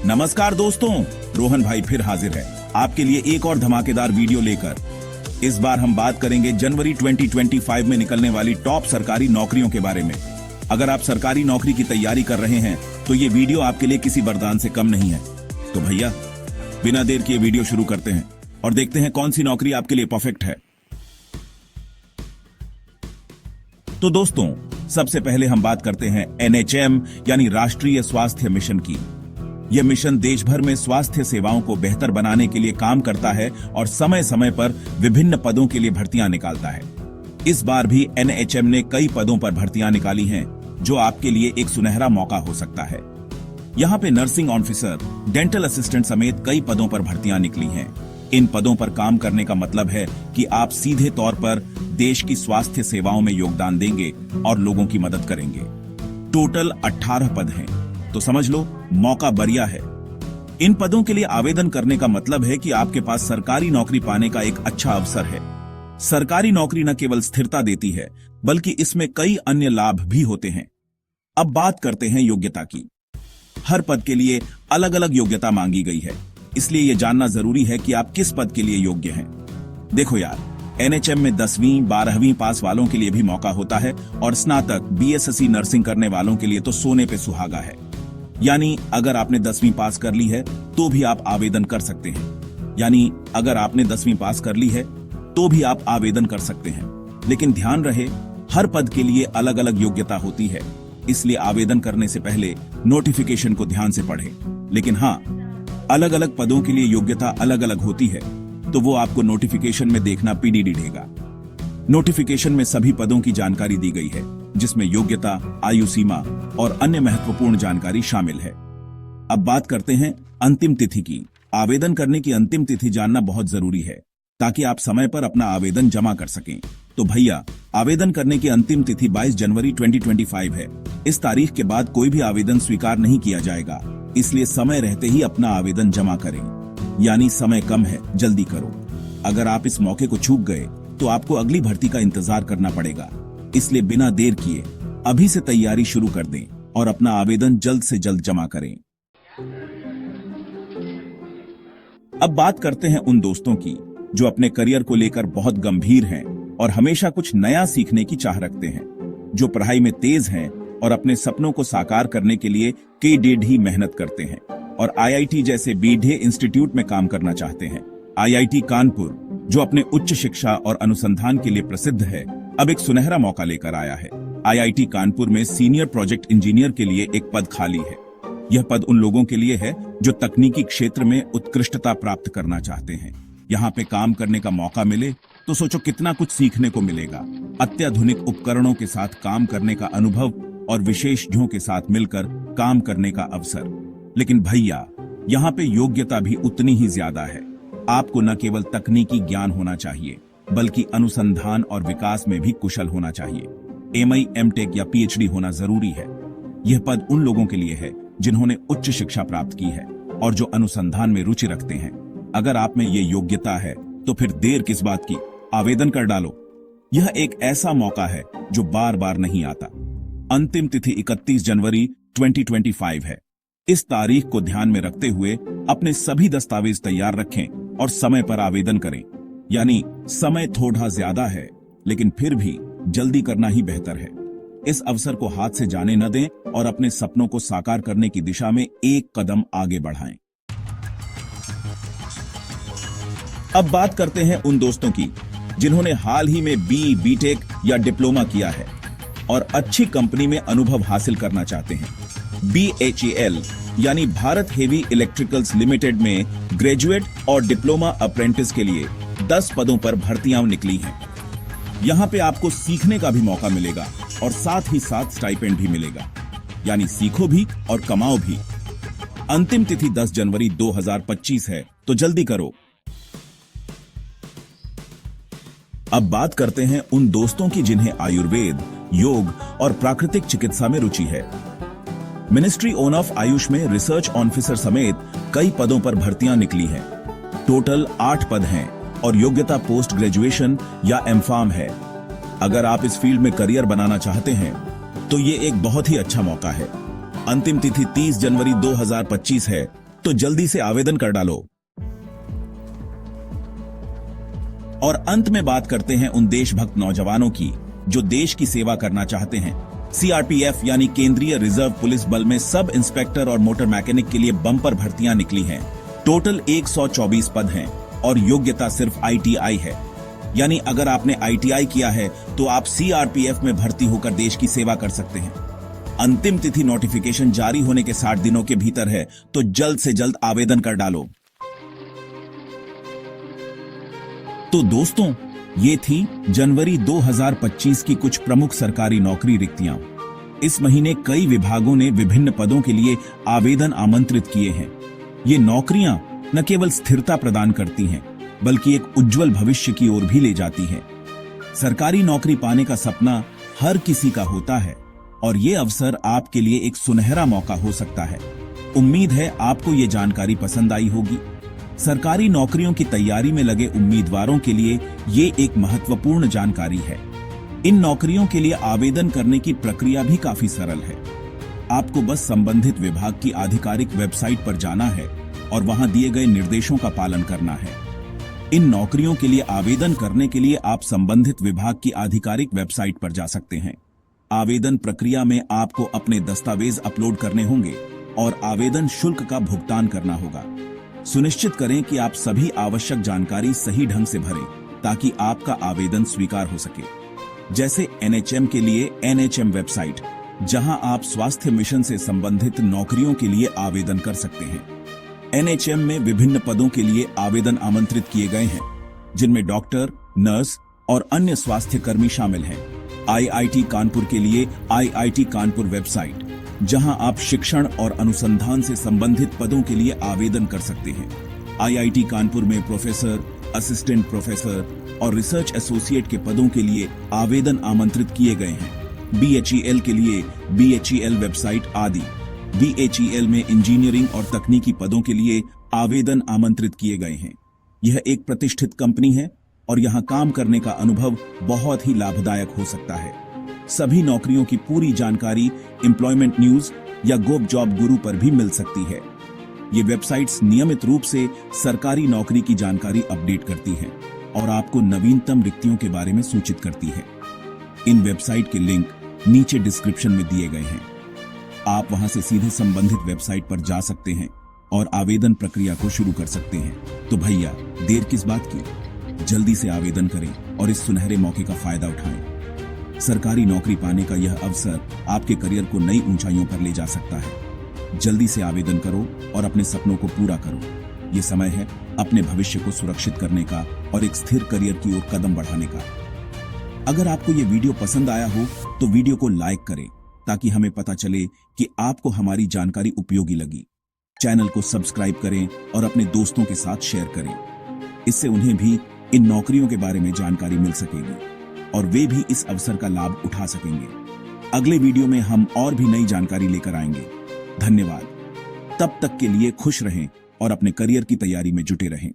नमस्कार दोस्तों, रोहन भाई फिर हाजिर है आपके लिए एक और धमाकेदार वीडियो लेकर। इस बार हम बात करेंगे जनवरी 2025 में निकलने वाली टॉप सरकारी नौकरियों के बारे में। अगर आप सरकारी नौकरी की तैयारी कर रहे हैं तो ये वीडियो आपके लिए किसी वरदान से कम नहीं है। तो भैया बिना देर किए वीडियो शुरू करते हैं और देखते हैं कौन सी नौकरी आपके लिए परफेक्ट है। तो दोस्तों, सबसे पहले हम बात करते हैं NHM यानी राष्ट्रीय स्वास्थ्य मिशन की। यह मिशन देश भर में स्वास्थ्य सेवाओं को बेहतर बनाने के लिए काम करता है और समय समय पर विभिन्न पदों के लिए भर्तियां निकालता है। इस बार भी NHM ने कई पदों पर भर्तियां निकाली हैं, जो आपके लिए एक सुनहरा मौका हो सकता है। यहाँ पे नर्सिंग ऑफिसर, डेंटल असिस्टेंट समेत कई पदों पर भर्तियां निकली हैं। इन पदों पर काम करने का मतलब है कि आप सीधे तौर पर देश की स्वास्थ्य सेवाओं में योगदान देंगे और लोगों की मदद करेंगे। टोटल 18 पद हैं, तो समझ लो मौका बढ़िया है। इन पदों के लिए आवेदन करने का मतलब है कि आपके पास सरकारी नौकरी पाने का एक अच्छा अवसर है। सरकारी नौकरी न केवल स्थिरता देती है, बल्कि इसमें कई अन्य लाभ भी होते हैं। अब बात करते हैं योग्यता की। हर पद के लिए अलग अलग योग्यता मांगी गई है, इसलिए यह जानना जरूरी है कि आप किस पद के लिए योग्य हैं। देखो यार, NHM में 10वीं 12वीं पास वालों के लिए भी मौका होता है और स्नातक BSSC नर्सिंग करने वालों के लिए तो सोने पे सुहागा है। यानी अगर आपने 10वीं पास कर ली है तो भी आप आवेदन कर सकते हैं। लेकिन ध्यान रहे, हर पद के लिए अलग अलग योग्यता होती है, इसलिए आवेदन करने से पहले नोटिफिकेशन को ध्यान से पढ़ें। लेकिन हाँ, अलग अलग पदों के लिए योग्यता अलग अलग होती है, तो वो आपको नोटिफिकेशन में देखना PDD देगा। नोटिफिकेशन में सभी पदों की जानकारी दी गई है, जिसमें योग्यता, आयु सीमा और अन्य महत्वपूर्ण जानकारी शामिल है। अब बात करते हैं अंतिम तिथि की। आवेदन करने की अंतिम तिथि जानना बहुत जरूरी है, ताकि आप समय पर अपना आवेदन जमा कर सकें। तो भैया, आवेदन करने की अंतिम तिथि 22 जनवरी 2025 है। इस तारीख के बाद कोई भी आवेदन स्वीकार नहीं किया जाएगा, इसलिए समय रहते ही अपना आवेदन जमा करें। यानी समय कम है, जल्दी करो। अगर आप इस मौके को चूक गए तो आपको अगली भर्ती का इंतजार करना पड़ेगा, इसलिए बिना देर किए अभी से तैयारी शुरू कर दें और अपना आवेदन जल्द से जल्द जमा करें। अब बात करते हैं उन दोस्तों की जो अपने करियर को लेकर बहुत गंभीर हैं और हमेशा कुछ नया सीखने की चाह रखते हैं, जो पढ़ाई में तेज हैं और अपने सपनों को साकार करने के लिए कई डेढ़ मेहनत करते हैं और IIT जैसे बीढ़े इंस्टीट्यूट में काम करना चाहते हैं। IIT कानपुर, जो अपने उच्च शिक्षा और अनुसंधान के लिए प्रसिद्ध है, अब एक सुनहरा मौका लेकर आया है। IIT कानपुर में सीनियर प्रोजेक्ट इंजीनियर के लिए एक पद खाली है। यह पद उन लोगों के लिए है जो तकनीकी क्षेत्र में उत्कृष्टता प्राप्त करना चाहते हैं। यहाँ पे काम करने का मौका मिले तो सोचो कितना कुछ सीखने को मिलेगा। अत्याधुनिक उपकरणों के साथ काम करने का अनुभव और विशेषज्ञों के साथ मिलकर काम करने का अवसर। लेकिन भैया, यहाँ पे योग्यता भी उतनी ही ज्यादा है। आपको न केवल तकनीकी ज्ञान होना चाहिए, बल्कि अनुसंधान और विकास में भी कुशल होना चाहिए। MI MTech या PhD होना जरूरी है। यह पद उन लोगों के लिए है जिन्होंने उच्च शिक्षा प्राप्त की है और जो अनुसंधान में रुचि रखते हैं। अगर आप में ये योग्यता है तो फिर देर किस बात की, आवेदन कर डालो। यह एक ऐसा मौका है जो बार बार नहीं आता। अंतिम तिथि 31 जनवरी 2025 है। इस तारीख को ध्यान में रखते हुए अपने सभी दस्तावेज तैयार रखें और समय पर आवेदन करें। यानी समय थोड़ा ज्यादा है, लेकिन फिर भी जल्दी करना ही बेहतर है। इस अवसर को हाथ से जाने न दें और अपने सपनों को साकार करने की दिशा में एक कदम आगे बढ़ाएं। अब बात करते हैं उन दोस्तों की जिन्होंने हाल ही में BTech या डिप्लोमा किया है और अच्छी कंपनी में अनुभव हासिल करना चाहते हैं। BHEL यानी भारत हेवी इलेक्ट्रिकल्स लिमिटेड में ग्रेजुएट और डिप्लोमा अप्रेंटिस के लिए 10 पदों पर भर्तियां निकली हैं। यहाँ पे आपको सीखने का भी मौका मिलेगा और साथ ही साथ स्टाइपेंड भी मिलेगा। यानी सीखो भी और कमाओ भी। अंतिम तिथि 10 जनवरी 2025 है, तो जल्दी करो। अब बात करते हैं उन दोस्तों की जिन्हें आयुर्वेद, योग और प्राकृतिक चिकित्सा में रुचि है। मिनिस्ट्री ऑफ आयुष में रिसर्च ऑफिसर समेत कई पदों पर भर्तियां निकली हैं। टोटल 8 पद हैं और योग्यता पोस्ट ग्रेजुएशन या M.Pharm है। अगर आप इस फील्ड में करियर बनाना चाहते हैं तो ये एक बहुत ही अच्छा मौका है। अंतिम तिथि 30 जनवरी 2025 है, तो जल्दी से आवेदन कर डालो। और अंत में बात करते हैं उन देशभक्त नौजवानों की जो देश की सेवा करना चाहते हैं। सीआरपीएफ यानी केंद्रीय रिजर्व पुलिस बल में सब इंस्पेक्टर और मोटर मैकेनिक के लिए बम्पर भर्तियां निकली हैं। टोटल 124 पद हैं और योग्यता सिर्फ आईटीआई है। यानी अगर आपने आईटीआई किया है तो आप सीआरपीएफ में भर्ती होकर देश की सेवा कर सकते हैं। अंतिम तिथि नोटिफिकेशन जारी होने के 60 दिनों के भीतर है, तो जल्द से जल्द आवेदन कर डालो। तो दोस्तों, ये थी जनवरी 2025 की कुछ प्रमुख सरकारी नौकरी रिक्तियां। इस महीने कई विभागों ने विभिन्न पदों के लिए आवेदन आमंत्रित किए हैं। ये नौकरियां न केवल स्थिरता प्रदान करती हैं, बल्कि एक उज्जवल भविष्य की ओर भी ले जाती हैं। सरकारी नौकरी पाने का सपना हर किसी का होता है और ये अवसर आपके लिए एक सुनहरा मौका हो सकता है। उम्मीद है आपको ये जानकारी पसंद आई होगी। सरकारी नौकरियों की तैयारी में लगे उम्मीदवारों के लिए ये एक महत्वपूर्ण जानकारी है। इन नौकरियों के लिए आवेदन करने की प्रक्रिया भी काफी सरल है। आपको बस संबंधित विभाग की आधिकारिक वेबसाइट पर जाना है और वहां दिए गए निर्देशों का पालन करना है। इन नौकरियों के लिए आवेदन करने के लिए आप संबंधित विभाग की आधिकारिक वेबसाइट पर जा सकते हैं। आवेदन प्रक्रिया में आपको अपने दस्तावेज अपलोड करने होंगे और आवेदन शुल्क का भुगतान करना होगा। सुनिश्चित करें कि आप सभी आवश्यक जानकारी सही ढंग से भरें ताकि आपका आवेदन स्वीकार हो सके। जैसे एनएचएम के लिए एनएचएम वेबसाइट, जहां आप स्वास्थ्य मिशन से संबंधित नौकरियों के लिए आवेदन कर सकते हैं। एनएचएम में विभिन्न पदों के लिए आवेदन आमंत्रित किए गए हैं, जिनमें डॉक्टर, नर्स और अन्य स्वास्थ्य कर्मी शामिल हैं। आईआईटी कानपुर के लिए आईआईटी कानपुर वेबसाइट, जहां आप शिक्षण और अनुसंधान से संबंधित पदों के लिए आवेदन कर सकते हैं। आईआईटी कानपुर में प्रोफेसर, असिस्टेंट प्रोफेसर और रिसर्च एसोसिएट के पदों के लिए आवेदन आमंत्रित किए गए हैं। बीएचईएल के लिए बीएचईएल वेबसाइट आदि। बीएचईएल में इंजीनियरिंग और तकनीकी पदों के लिए आवेदन आमंत्रित किए गए हैं। यह एक प्रतिष्ठित कंपनी है और यहां काम करने का अनुभव बहुत ही लाभदायक हो सकता है। सभी नौकरियों की पूरी जानकारी एम्प्लॉयमेंट न्यूज या गोव जॉब गुरु पर भी मिल सकती है। ये वेबसाइट्स नियमित रूप से सरकारी नौकरी की जानकारी अपडेट करती हैं और आपको नवीनतम रिक्तियों के बारे में सूचित करती है। इन वेबसाइट के लिंक नीचे डिस्क्रिप्शन में दिए गए हैं। आप वहां से सीधे संबंधित वेबसाइट पर जा सकते हैं और आवेदन प्रक्रिया को शुरू कर सकते हैं। तो भैया, देर किस बात की? जल्दी से आवेदन करें और इस सुनहरे मौके का फायदा उठाएं। सरकारी नौकरी पाने का यह अवसर आपके करियर को नई ऊंचाइयों पर ले जा सकता है। जल्दी से आवेदन करो और अपने सपनों को पूरा करो। ये समय है अपने भविष्य को सुरक्षित करने का और एक स्थिर करियर की ओर कदम बढ़ाने का। अगर आपको ये वीडियो पसंद आया हो तो वीडियो को लाइक करें ताकि हमें पता चले कि आपको हमारी जानकारी उपयोगी लगी। चैनल को सब्सक्राइब करें और अपने दोस्तों के साथ शेयर करें। इससे उन्हें भी इन नौकरियों के बारे में जानकारी मिल सकेगी और वे भी इस अवसर का लाभ उठा सकेंगे। अगले वीडियो में हम और भी नई जानकारी लेकर आएंगे। धन्यवाद। तब तक के लिए खुश रहें और अपने करियर की तैयारी में जुटे रहें।